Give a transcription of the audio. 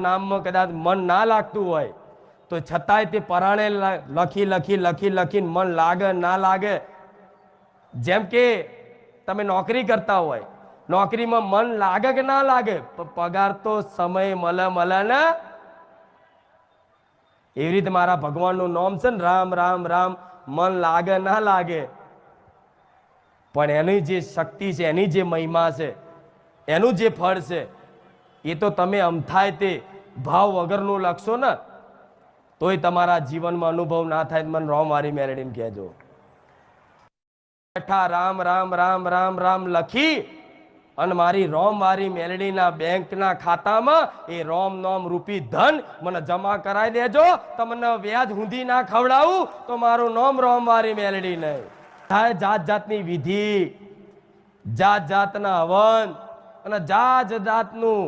નામમાં કદાચ મન ના લાગતું હોય તો છતાંય તે પરાણે લખીને મન લાગે ના લાગે. જેમ કે તમે નોકરી કરતા હોય, નોકરીમાં મન લાગે કે ના લાગે, પગાર તો સમય મળે ને. એવી રીતે મારા ભગવાનનું નામ છે ને, રામ રામ રામ, મન લાગે ના લાગે, પણ એની જે શક્તિ છે, એની જે મહિમા છે, એનું જે ફળ છે, એ તો તમે અમથાય તે ભાવ વગરનું લખશો ને તોય તમારા જીવનમાં અનુભવ ના થાય. મને રોમ વારી મેલડીને કહેજો. બેઠા રામ રામ રામ રામ રામ લખી અને મારી રોમ વારી મેલડીના બેંકના ખાતામાં એ રોમ નોમ રૂપી ધન મને જમા કરાવી દેજો. તમને વ્યાજ ઊંધી ના ખવડાવું તો મારું નામ રોમ વારી મેલડી નહીં. જાત જાતની વિધિ, જાત જાતના હવન અને જાત જાતનું